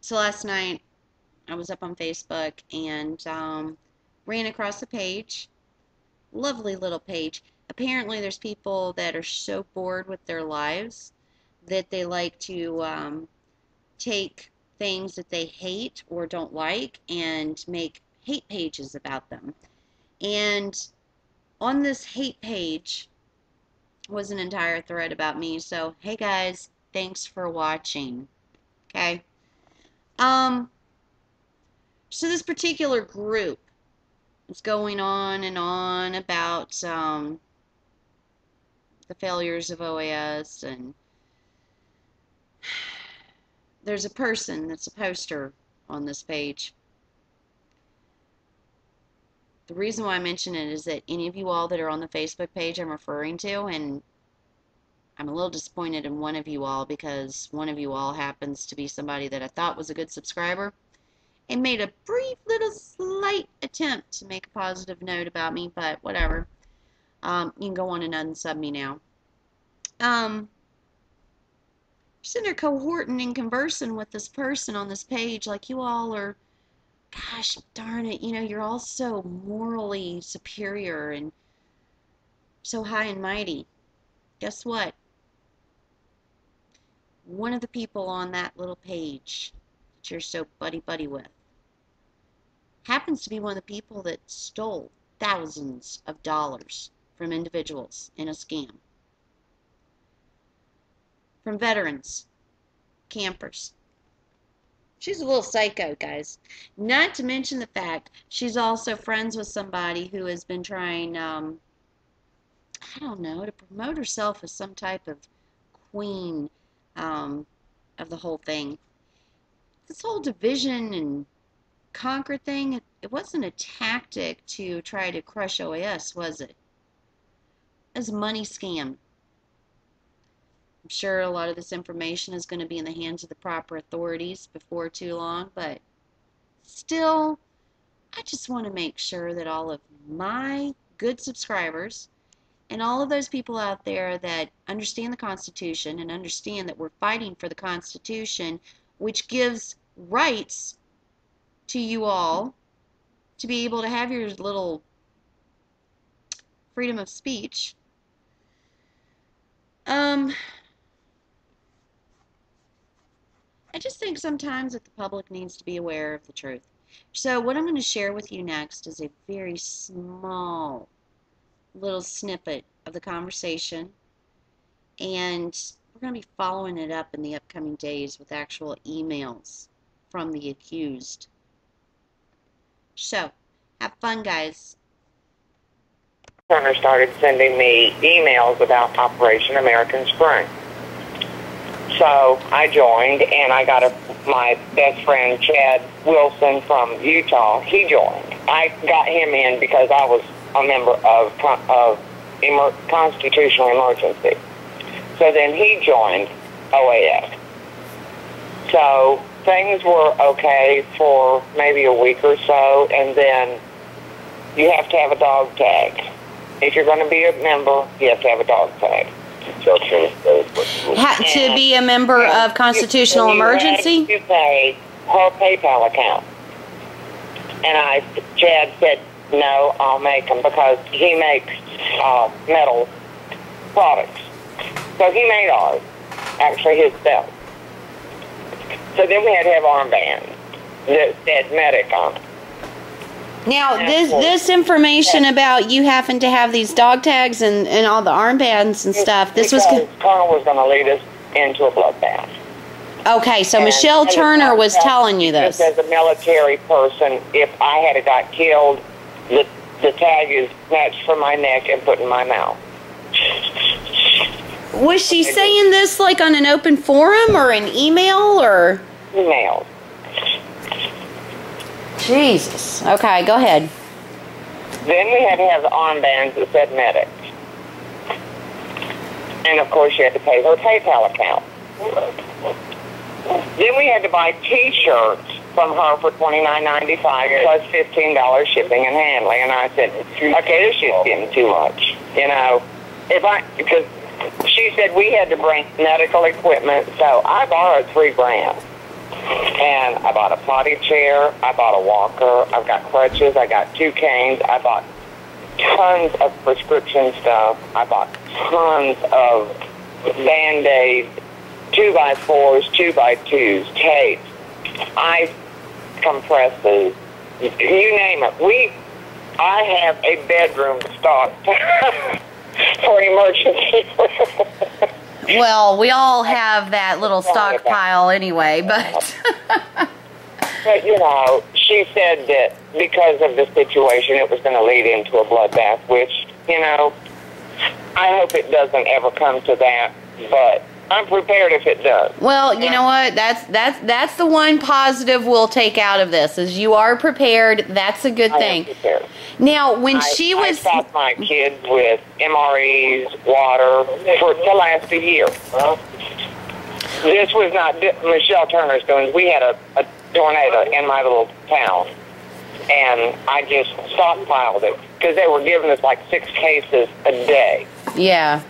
So last night I was up on Facebook and ran across a page. Lovely little page. Apparently there's people that are so bored with their lives that they like to take things that they hate or don't like and make hate pages about them. And on this hate page was an entire thread about me. So, hey guys, thanks for watching. Okay. So this particular group is going on and on about the failures of OAS, and there's a person that's a poster on this page. The reason why I mention it is that any of you all that are on the Facebook page I'm referring to, and I'm a little disappointed in one of you all because one of you all happens to be somebody that I thought was a good subscriber and made a brief little slight attempt to make a positive note about me, but whatever. You can go on and unsub me now. Sitting there cohorting and conversing with this person on this page like you all are, gosh darn it, you know, you're all so morally superior and so high and mighty. Guess what? One of the people on that little page that you're so buddy-buddy with happens to be one of the people that stole thousands of dollars from individuals in a scam. From veterans, campers. She's a little psycho, guys. Not to mention the fact she's also friends with somebody who has been trying, I don't know, to promote herself as some type of queen of the whole thing. This whole division and conquer thing, it wasn't a tactic to try to crush OAS, was it? It was a money scam. I'm sure a lot of this information is going to be in the hands of the proper authorities before too long, but still, I just want to make sure that all of my good subscribers and all of those people out there that understand the Constitution and understand that we're fighting for the Constitution, which gives rights to you all to be able to have your little freedom of speech. I just think sometimes that the public needs to be aware of the truth. So what I'm going to share with you next is a very small little snippet of the conversation, and we're going to be following it up in the upcoming days with actual emails from the accused. So, have fun, guys. Turner started sending me emails about Operation American Spring. So I joined, and I got my best friend, Chad Wilson from Utah. He joined. I got him in because I was a member of Constitutional Emergency. So then he joined OAS. So things were okay for maybe a week or so, and then you have to have a dog tag. If you're going to be a member, you have to have a dog tag. To be a member of Constitutional Emergency? You pay her PayPal account. And Chad said, no, I'll make them because he makes metal products. So he made ours, actually himself. So then we had to have armbands that said medic on it. Now, this information about you having to have these dog tags and all the armbands and stuff, this was... Colonel was going to lead us into a bloodbath. Okay, so Michelle Turner was telling you this. As a military person, if I had got killed, the tag is snatched from my neck and put in my mouth. Was she saying this like on an open forum or an email or? Email. Jesus. Okay, go ahead. Then we had to have the armbands that said medic. And of course you had to pay her PayPal account. Then we had to buy T-shirts from her for $29.95 plus $15 shipping and handling. And I said, okay, this is getting too much. You know, because she said we had to bring medical equipment, so I borrowed $3 grand. And I bought a potty chair. I bought a walker. I've got crutches. I got 2 canes. I bought tons of prescription stuff. I bought tons of Band-Aids, 2x4s, 2x2s, tapes, ice compresses, you name it. I have a bedroom stocked for emergency. Well, we all have that little stockpile anyway, but... But, you know, she said that because of the situation, it was going to lead into a bloodbath, which, you know, I hope it doesn't ever come to that, but I'm prepared if it does. Well, you know what? That's the one positive we'll take out of this, is you are prepared. That's a good thing. I am prepared. Now, when she was... I stopped my kids with MREs, water, to last a year. This was not Michelle Turner's doing. We had a tornado in my little town, and I just stockpiled it because they were giving us like 6 cases a day. Yeah.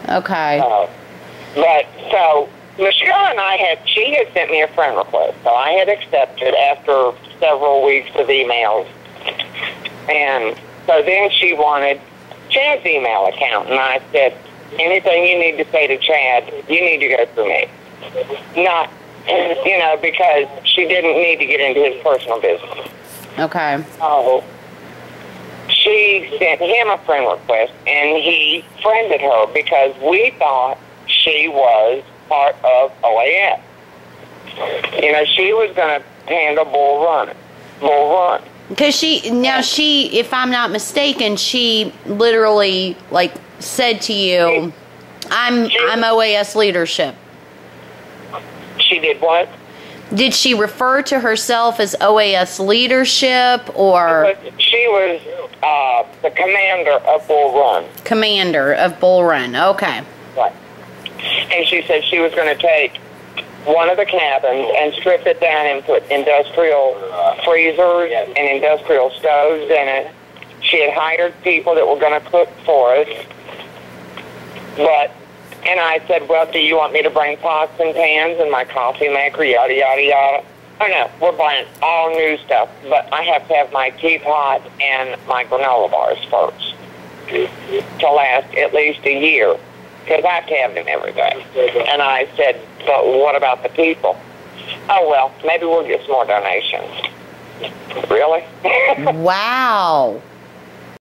Okay. But so Michelle and she had sent me a friend request, so I had accepted after several weeks of emails, and so then she wanted Chad's email account, and I said, anything you need to say to Chad, you need to go through me. Not, you know, because she didn't need to get into his personal business. Okay. So she sent him a friend request, and he friended her because we thought she was part of OAS. You know, she was going to handle Bull Run. Because if I'm not mistaken, she literally, like, said to you, I'm OAS leadership. She did what? Did she refer to herself as OAS leadership, or? She was the commander of Bull Run. Commander of Bull Run, okay. Right. And she said she was going to take one of the cabins and strip it down and put industrial freezers and industrial stoves in it. She had hired people that were going to cook for us. And I said, well, do you want me to bring pots and pans and my coffee maker, yada, yada, yada? Oh, no, we're buying all new stuff, but I have to have my teapot and my granola bars first to last at least a year, because I have to have them every day. And I said, but what about the people? Oh, well, maybe we'll get some more donations. Really? Wow.